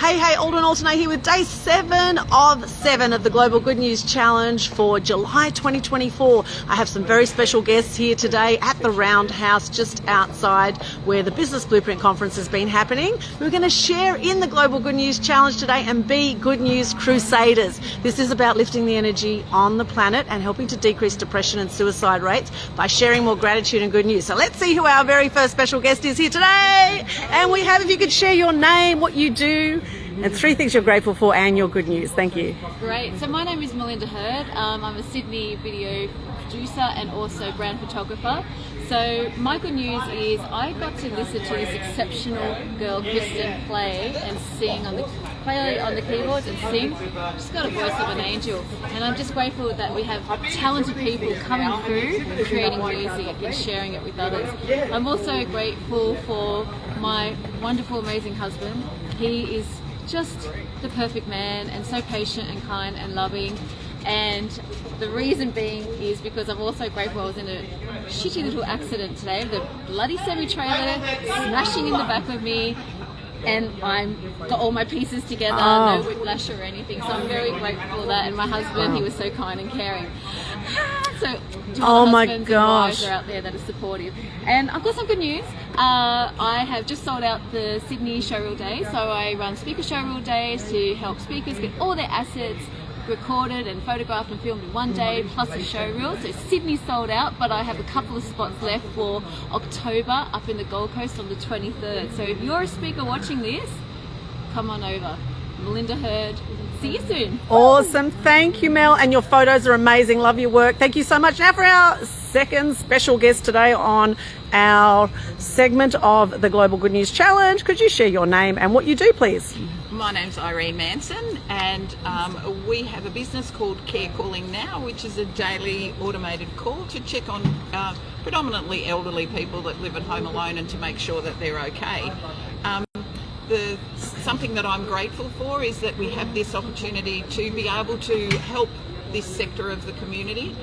Hey, Aldwyn, Altuney here with day 7 of 7 of the Global Good News Challenge for July 2024. I have some very special guests here today at the Roundhouse just outside where the Business Blueprint Conference has been happening. We're going to share in the Global Good News Challenge today and be good news crusaders. This is about lifting the energy on the planet and helping to decrease depression and suicide rates by sharing more gratitude and good news. So let's see who our very first special guest is here today. And we have, if you could share your name, what you do, and 3 things you're grateful for and your good news. Thank you. Great. So my name is Melinda Hird. I'm a Sydney video producer and also brand photographer. So my good news is I got to listen to this exceptional girl, Kristen, play on the keyboards and sing. She's got a voice of an angel, and I'm just grateful that we have talented people coming through, creating music and sharing it with others. I'm also grateful for my wonderful, amazing husband. He is just the perfect man and so patient and kind and loving, and the reason being is because I'm also grateful I was in a shitty little accident today, the bloody semi-trailer smashing in the back of me, and I'm got all my pieces together, no whiplash or anything, so I'm very grateful for that. And my husband, he was so kind and caring. So to all the husbands and wives are out there that are supportive. And I've got some good news. I have just sold out the Sydney Showreel Days, so I run speaker showreel days to help speakers get all their assets recorded and photographed and filmed in one day, plus a showreel. So Sydney sold out, but I have a couple of spots left for October up in the Gold Coast on the 23rd. So if you're a speaker watching this, come on over. Melinda Hird. See you soon. Awesome. Thank you, Mel. And your photos are amazing. Love your work. Thank you so much. Now for our second special guest today on our segment of the Global Good News Challenge. Could you share your name and what you do, please? My name's Irene Manson, and we have a business called Care Calling Now, which is a daily automated call to check on predominantly elderly people that live at home alone and to make sure that they're okay. Something that I'm grateful for is that we have this opportunity to be able to help this sector of the community.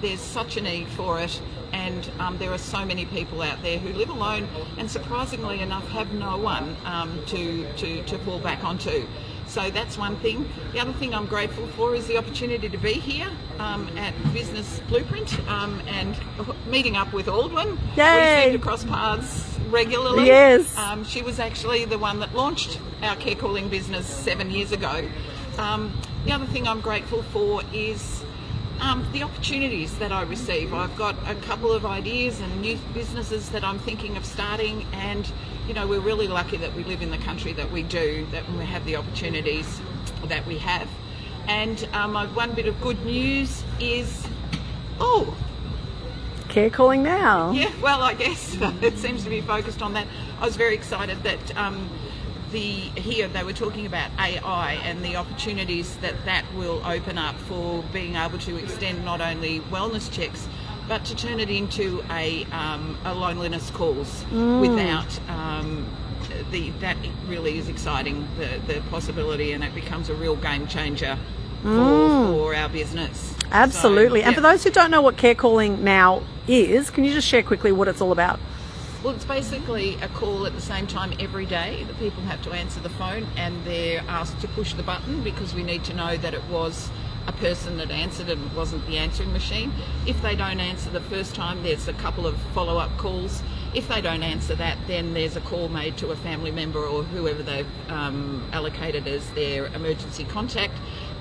There's such a need for it, and there are so many people out there who live alone and surprisingly enough have no one to fall back onto. So that's one thing. The other thing I'm grateful for is the opportunity to be here at Business Blueprint and meeting up with Aldwyn. Yay! We seem to cross paths regularly. Yes. She was actually the one that launched our care calling business 7 years ago. The other thing I'm grateful for is the opportunities that I receive. I've got a couple of ideas and new businesses that I'm thinking of starting, and you know, we're really lucky that we live in the country that we do, that we have the opportunities that we have. And my one bit of good news is, Care Calling Now. Yeah, well, I guess it seems to be focused on that. I was very excited that here they were talking about AI and the opportunities that will open up for being able to extend not only wellness checks but to turn it into a loneliness calls without that really is exciting, the possibility, and it becomes a real game changer for our business. Absolutely. So, and for those who don't know what Care Calling Now is, can you just share quickly what it's all about? Well, it's basically a call at the same time every day. The people have to answer the phone and they're asked to push the button because we need to know that it was a person that answered and it wasn't the answering machine. If they don't answer the first time, there's a couple of follow-up calls. If they don't answer that, then there's a call made to a family member or whoever they've allocated as their emergency contact,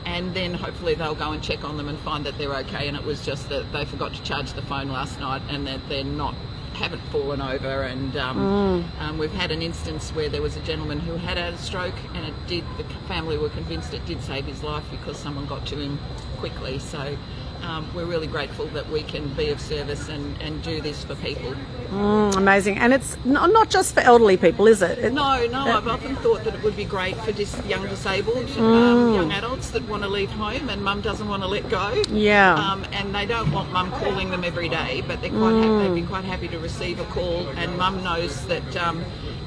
and then hopefully they'll go and check on them and find that they're okay, and it was just that they forgot to charge the phone last night and that they're haven't fallen over. And we've had an instance where there was a gentleman who had a stroke, and the family were convinced it did save his life because someone got to him quickly. So we're really grateful that we can be of service and do this for people. Amazing. And it's not just for elderly people, is it? No, I've often thought that it would be great for young disabled, young adults that want to leave home and mum doesn't want to let go. Yeah. And they don't want mum calling them every day, but they'd be quite happy to receive a call, and mum knows that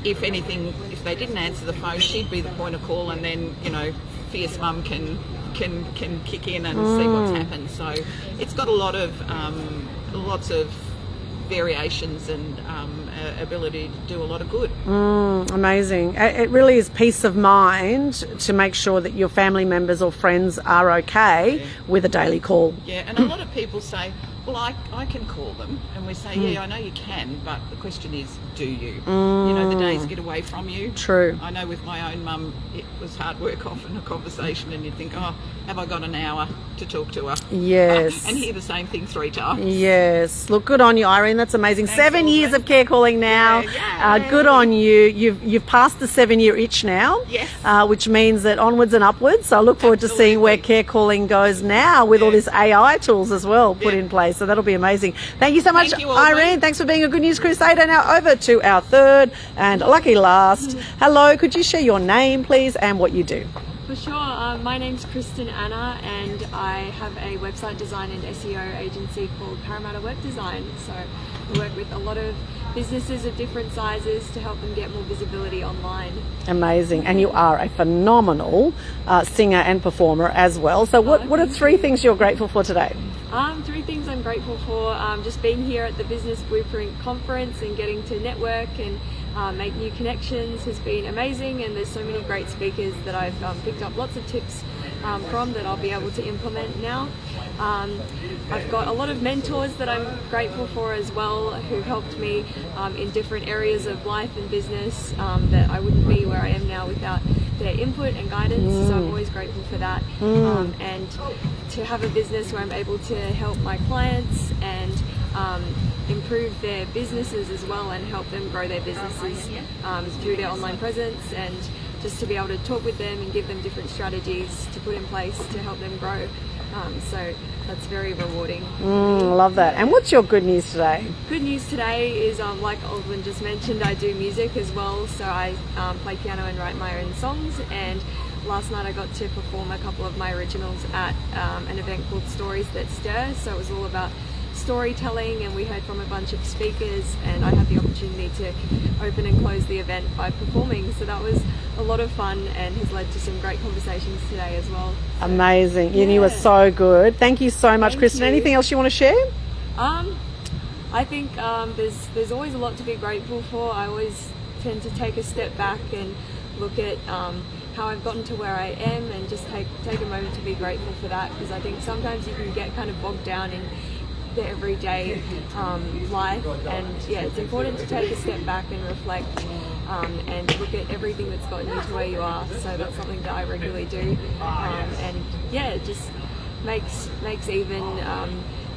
if they didn't answer the phone, she'd be the point of call, and then, you know, fierce mum can kick in and see what's happened. So it's got a lot of lots of variations and ability to do a lot of good. Amazing. It really is peace of mind to make sure that your family members or friends are okay with a daily call. Yeah, and a lot of people say, well, I can call them, and we say, yeah, I know you can, but the question is, do you? You know, the days get away from you. True. I know with my own mum, it was hard work often, a conversation, and you'd think, oh, have I got an hour to talk to her? Yes. And hear the same thing 3 times. Yes. Look, good on you, Irene. That's amazing. Thanks, 7 years Aldwyn. of care calling now. Yeah, Good on you. You've passed the 7-year itch now. Yes. Which means that onwards and upwards. So I look forward to seeing where care calling goes now with all this AI tools as well put in place. So that'll be amazing. Thank you so much, Thank you, Aldwyn. Irene. Thanks for being a Good News Crusader. Now over to our third and lucky last. Hello, could you share your name, please, and what you do? For sure. My name's Kristen Anner, and I have a website design and SEO agency called Parramatta Web Design. So I work with a lot of businesses of different sizes to help them get more visibility online. Amazing. And you are a phenomenal singer and performer as well. So what are 3 things you're grateful for today? 3 things I'm grateful for. Just being here at the Business Blueprint Conference and getting to network and make new connections has been amazing, and there's so many great speakers that I've picked up lots of tips from that I'll be able to implement now. I've got a lot of mentors that I'm grateful for as well, who helped me in different areas of life and business that I wouldn't be where I am now without their input and guidance, so I'm always grateful for that. And to have a business where I'm able to help my clients and improve their businesses as well and help them grow their businesses through their online presence, and just to be able to talk with them and give them different strategies to put in place to help them grow. So that's very rewarding. Love that. And what's your good news today? Good news today is, like Aldwyn just mentioned, I do music as well. So I play piano and write my own songs, and last night I got to perform a couple of my originals at an event called Stories That Stir. So it was all about storytelling, and we heard from a bunch of speakers, and I had the opportunity to open and close the event by performing. So that was a lot of fun and has led to some great conversations today as well. So, amazing. You were so good. Thank you so much, Kristen. Anything else you want to share? I think there's always a lot to be grateful for. I always tend to take a step back and look at how I've gotten to where I am, and just take a moment to be grateful for that, because I think sometimes you can get kind of bogged down in the everyday life, and it's important to take a step back and reflect and look at everything that's gotten you to where you are. So that's something that I regularly do, and it just makes even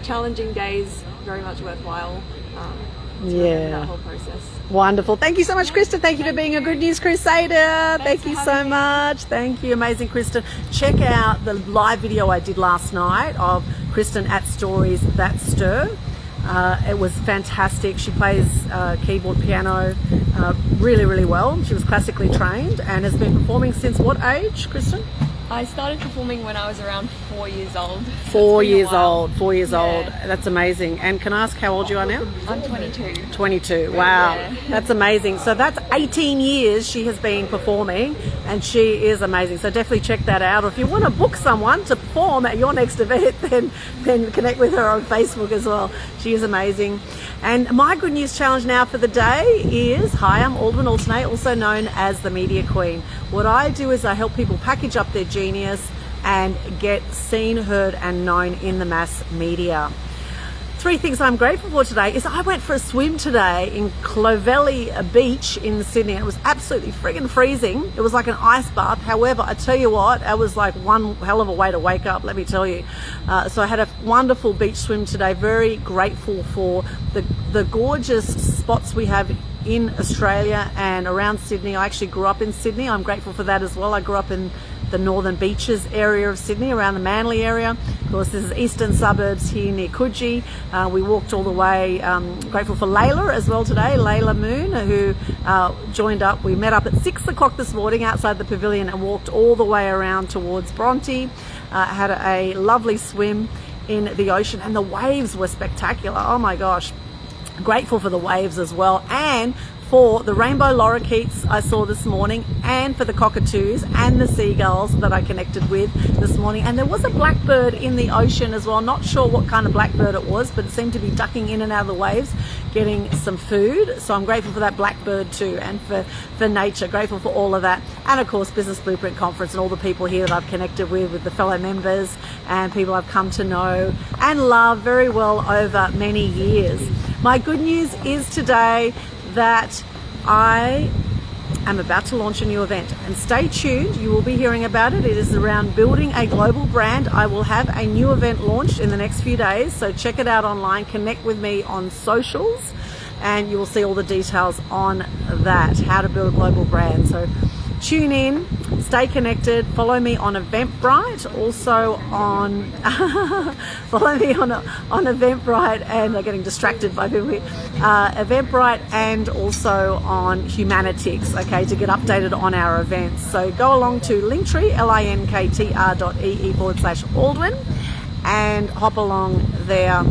challenging days very much worthwhile. That whole process. Wonderful. Thank you so much, Kristen. Thank you for being a Good News Crusader. Thank you so much. Thank you. Amazing, Kristen. Check out the live video I did last night of Kristen at Stories That Stir. It was fantastic. She plays keyboard, piano really, really well. She was classically trained and has been performing since what age, Kristen? I started performing when I was around 4 years old. 4 years old. 4 years old. That's amazing. And can I ask how old you are now? I'm 22. 22. Wow. Yeah. That's amazing. So that's 18 years she has been performing, and she is amazing. So definitely check that out. Or if you want to book someone to perform at your next event, then connect with her on Facebook as well. She is amazing. And my Good News challenge now for the day is, hi, I'm Aldwyn, Altuney, also known as the Media Queen. What I do is I help people package up their genius and get seen, heard and known in the mass media. 3 things I'm grateful for today is I went for a swim today in Clovelly Beach in Sydney. It was absolutely friggin' freezing. It was like an ice bath. However, I tell you what, it was like one hell of a way to wake up, let me tell you. So I had a wonderful beach swim today. Very grateful for the gorgeous spots we have in Australia and around Sydney. I actually grew up in Sydney. I'm grateful for that as well. I grew up in the Northern Beaches area of Sydney, around the Manly area. Of course, this is eastern suburbs here near Coogee. We walked all the way. Grateful for Layla as well today, Layla Moon, who joined up. We met up at 6 o'clock this morning outside the pavilion and walked all the way around towards Bronte. Had a lovely swim in the ocean, and the waves were spectacular. Oh my gosh. Grateful for the waves as well, and for the rainbow lorikeets I saw this morning, and for the cockatoos and the seagulls that I connected with this morning. And there was a blackbird in the ocean as well. Not sure what kind of blackbird it was, but it seemed to be ducking in and out of the waves, getting some food. So I'm grateful for that blackbird too, and for nature, grateful for all of that. And of course, Business Blueprint Conference and all the people here that I've connected with the fellow members and people I've come to know and love very well over many years. My good news is today that I am about to launch a new event, and stay tuned, you will be hearing about it. It is around building a global brand. I will have a new event launched in the next few days, so check it out online, connect with me on socials, and you will see all the details on that, how to build a global brand. So tune in, stay connected, follow me on Eventbrite, also on follow me on Eventbrite, and I'm getting distracted by people here. Eventbrite, and also on Humanitix, okay, to get updated on our events. So go along to Linktree, linktr.ee/Aldwyn, and hop along there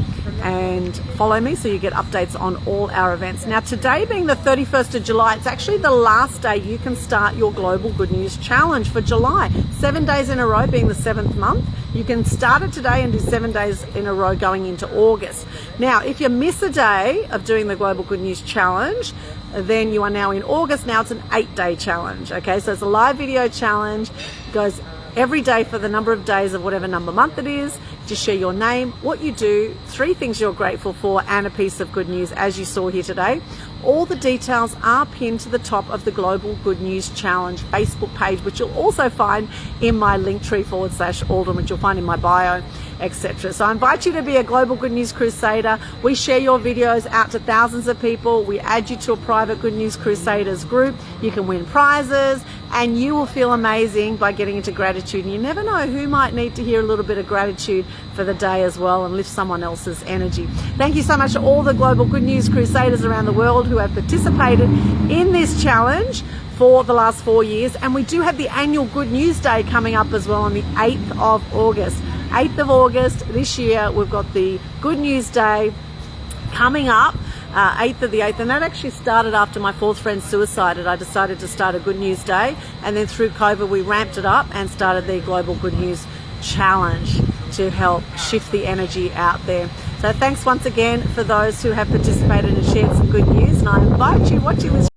and follow me so you get updates on all our events. Now, today being the 31st of July, it's actually the last day you can start your Global Good News Challenge for July. 7 days in a row, being the 7th month. You can start it today and do 7 days in a row going into August. Now, if you miss a day of doing the Global Good News Challenge, then you are now in August. Now it's an 8-day challenge, okay? So it's a live video challenge. It goes every day for the number of days of whatever number month it is. Just share your name, what you do, 3 things you're grateful for, and a piece of good news, as you saw here today. All the details are pinned to the top of the Global Good News Challenge Facebook page, which you'll also find in my Linktree/Aldwyn, which you'll find in my bio, etc. So I invite you to be a Global Good News Crusader. We share your videos out to thousands of people. We add you to a private Good News Crusaders group. You can win prizes, and you will feel amazing by getting into gratitude. And you never know who might need to hear a little bit of gratitude for the day as well, and lift someone else's energy. Thank you so much to all the Global Good News Crusaders around the world who have participated in this challenge for the last 4 years. And we do have the annual Good News Day coming up as well on the 8th of August. 8th of August this year, we've got the Good News Day coming up. 8th of the 8th, and that actually started after my 4th friend suicided. I decided to start a Good News Day, and then through COVID we ramped it up and started the Global Good News Challenge to help shift the energy out there. So thanks once again for those who have participated and shared some good news, and I invite you watching this